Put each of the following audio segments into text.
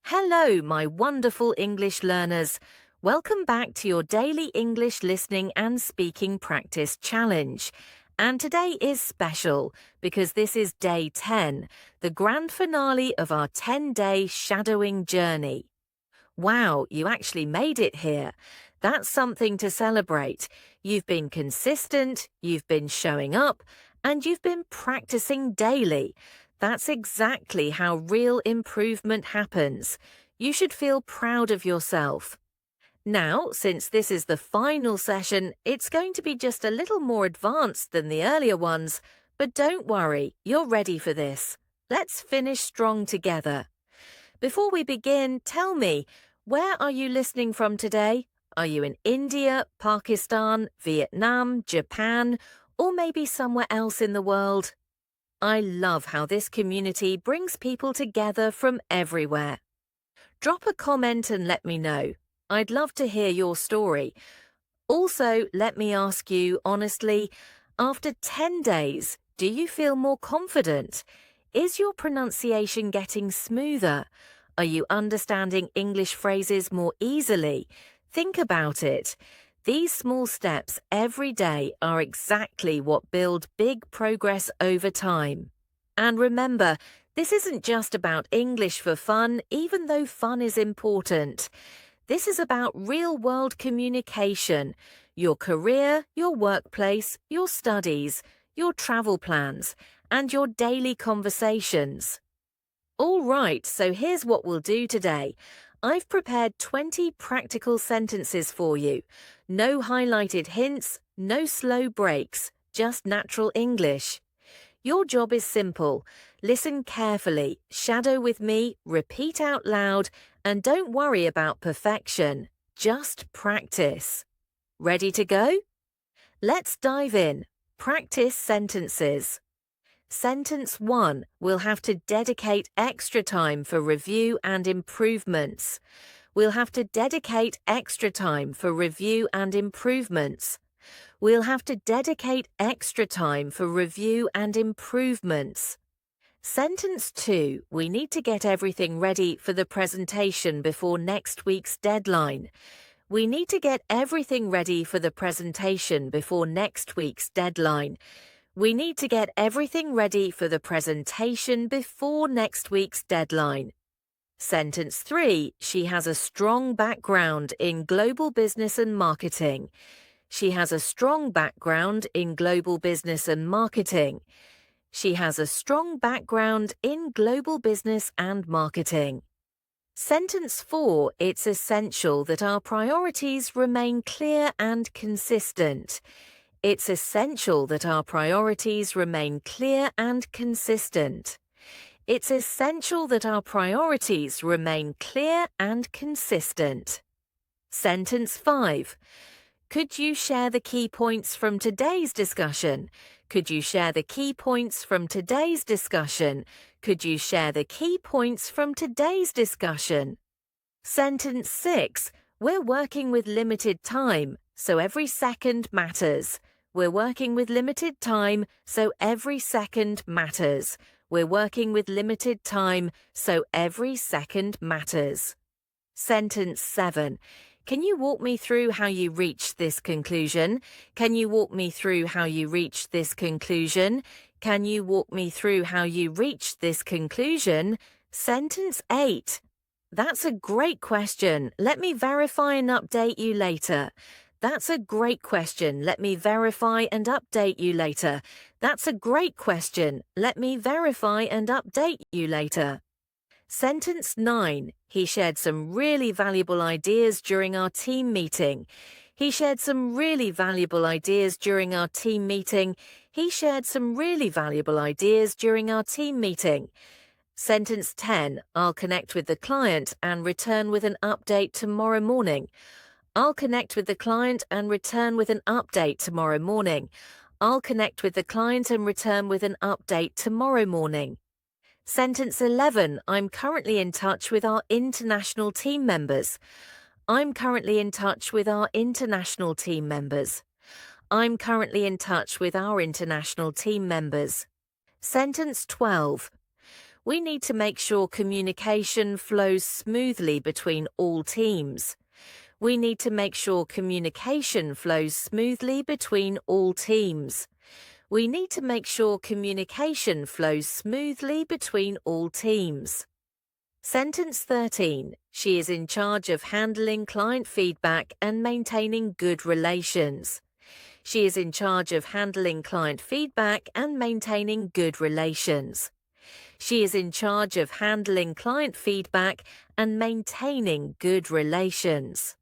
Hello, my wonderful English learners. Welcome back to your daily English listening and speaking practice challenge. And today is special because this is day 10, the grand finale of our 10-day shadowing journey. Wow, you actually made it here. That's something to celebrate. You've been consistent, you've been showing up, and you've been practicing daily. That's exactly how real improvement happens. You should feel proud of yourself. Now, since this is the final session, it's going to be just a little more advanced than the earlier ones, but don't worry, you're ready for this. Let's finish strong together. Before we begin, tell me, where are you listening from today? Are you in India, Pakistan, Vietnam, Japan, or maybe somewhere else in the world? I love how this community brings people together from everywhere. Drop a comment and let me know. I'd love to hear your story. Also, let me ask you honestly, after 10 days, do you feel more confident? Is your pronunciation getting smoother? Are you understanding English phrases more easily? Think about it. These small steps every day are exactly what build big progress over time. And remember, this isn't just about English for fun, even though fun is important. This is about real-world communication, your career, your workplace, your studies, your travel plans, and your daily conversations. All right, so here's what we'll do today. I've prepared 20 practical sentences for you. No highlighted hints, no slow breaks, just natural English. Your job is simple. Listen carefully, shadow with me, repeat out loud, and don't worry about perfection. Just practice. Ready to go? Let's dive in. Practice sentences. Sentence 1, we'll have to dedicate extra time for review and improvements. We'll have to dedicate extra time for review and improvements. We'll have to dedicate extra time for review and improvements. Sentence 2, we need to get everything ready for the presentation before next week's deadline. We need to get everything ready for the presentation before next week's deadline. We need to get everything ready for the presentation before next week's deadline. Sentence 3, she has a strong background in global business and marketing. She has a strong background in global business and marketing. She has a strong background in global business and marketing. Sentence 4, it's essential that our priorities remain clear and consistent. It's essential that our priorities remain clear and consistent. It's essential that our priorities remain clear and consistent. Sentence 5. Could you share the key points from today's discussion? Could you share the key points from today's discussion? Could you share the key points from today's discussion? Sentence 6. We're working with limited time, so every second matters. We're working with limited time, so every second matters. We're working with limited time, so every second matters. Sentence 7. Can you walk me through how you reached this conclusion? Can you walk me through how you reached this conclusion? Can you walk me through how you reached this conclusion? Sentence 8. That's a great question. Let me verify and update you later. That's a great question. Let me verify and update you later. That's a great question. Let me verify and update you later. Sentence 9. He shared some really valuable ideas during our team meeting. He shared some really valuable ideas during our team meeting. He shared some really valuable ideas during our team meeting. Sentence 10. I'll connect with the client and return with an update tomorrow morning. I'll connect with the client and return with an update tomorrow morning. I'll connect with the client and return with an update tomorrow morning. Sentence 11. I'm currently in touch with our international team members. I'm currently in touch with our international team members. I'm currently in touch with our international team members. Sentence 12. We need to make sure communication flows smoothly between all teams. We need to make sure communication flows smoothly between all teams. We need to make sure communication flows smoothly between all teams. Sentence 13. She is in charge of handling client feedback and maintaining good relations. She is in charge of handling client feedback and maintaining good relations. She is in charge of handling client feedback and maintaining good relations.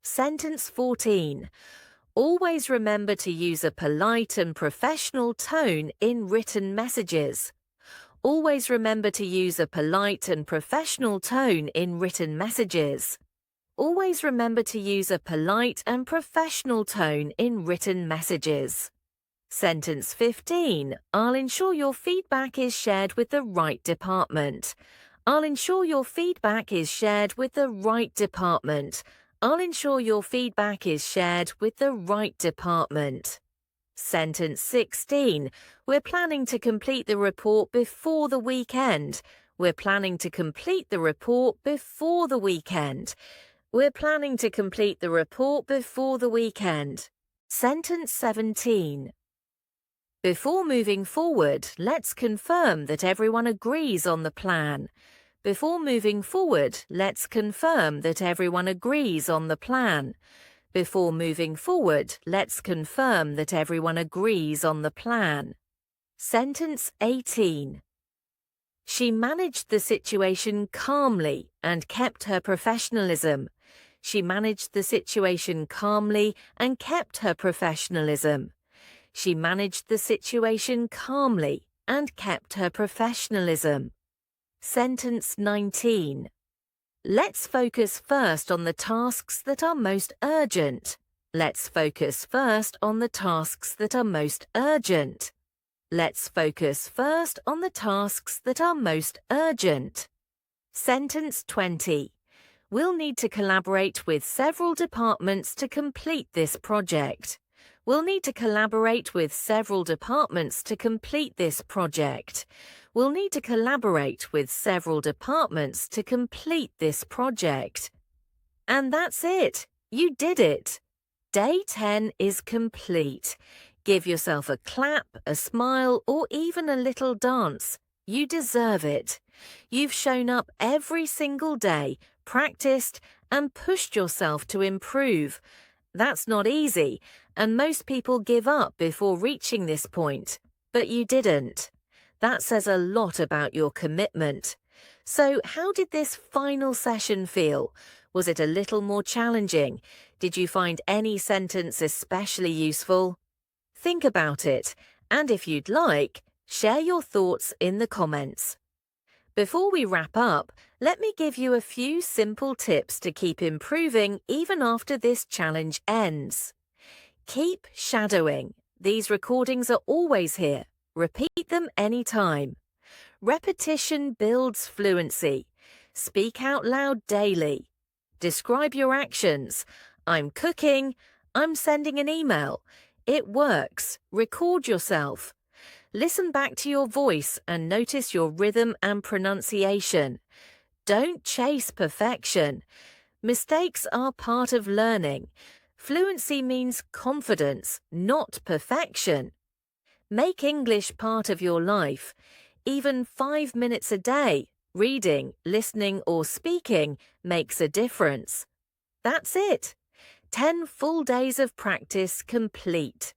Sentence 14. Always remember to use a polite and professional tone in written messages. Always remember to use a polite and professional tone in written messages. Always remember to use a polite and professional tone in written messages. Sentence 15. I'll ensure your feedback is shared with the right department. I'll ensure your feedback is shared with the right department. I'll ensure your feedback is shared with the right department. Sentence 16. We're planning to complete the report before the weekend. We're planning to complete the report before the weekend. We're planning to complete the report before the weekend. Sentence 17. Before moving forward, let's confirm that everyone agrees on the plan. Before moving forward, let's confirm that everyone agrees on the plan. Before moving forward, let's confirm that everyone agrees on the plan. Sentence 18. She managed the situation calmly and kept her professionalism. She managed the situation calmly and kept her professionalism. She managed the situation calmly and kept her professionalism. Sentence 19. Let's focus first on the tasks that are most urgent. Let's focus first on the tasks that are most urgent. Let's focus first on the tasks that are most urgent. Sentence 20. We'll need to collaborate with several departments to complete this project. We'll need to collaborate with several departments to complete this project. We'll need to collaborate with several departments to complete this project. And that's it. You did it. Day 10 is complete. Give yourself a clap, a smile, or even a little dance. You deserve it. You've shown up every single day, practiced, and pushed yourself to improve. That's not easy, and most people give up before reaching this point, but you didn't. That says a lot about your commitment. So, how did this final session feel? Was it a little more challenging? Did you find any sentence especially useful? Think about it, and if you'd like, share your thoughts in the comments. Before we wrap up, let me give you a few simple tips to keep improving even after this challenge ends. Keep shadowing. These recordings are always here. Repeat them anytime. Repetition builds fluency. Speak out loud daily. Describe your actions. I'm cooking. I'm sending an email. It works. Record yourself. Listen back to your voice and notice your rhythm and pronunciation. Don't chase perfection. Mistakes are part of learning. Fluency means confidence, not perfection. Make English part of your life. Even 5 minutes a day, reading, listening, or speaking makes a difference. That's it. 10 full days of practice complete.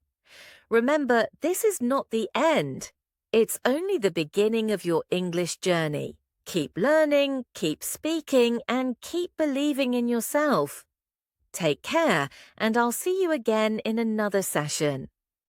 Remember, this is not the end. It's only the beginning of your English journey. Keep learning, keep speaking, and keep believing in yourself. Take care, and I'll see you again in another session.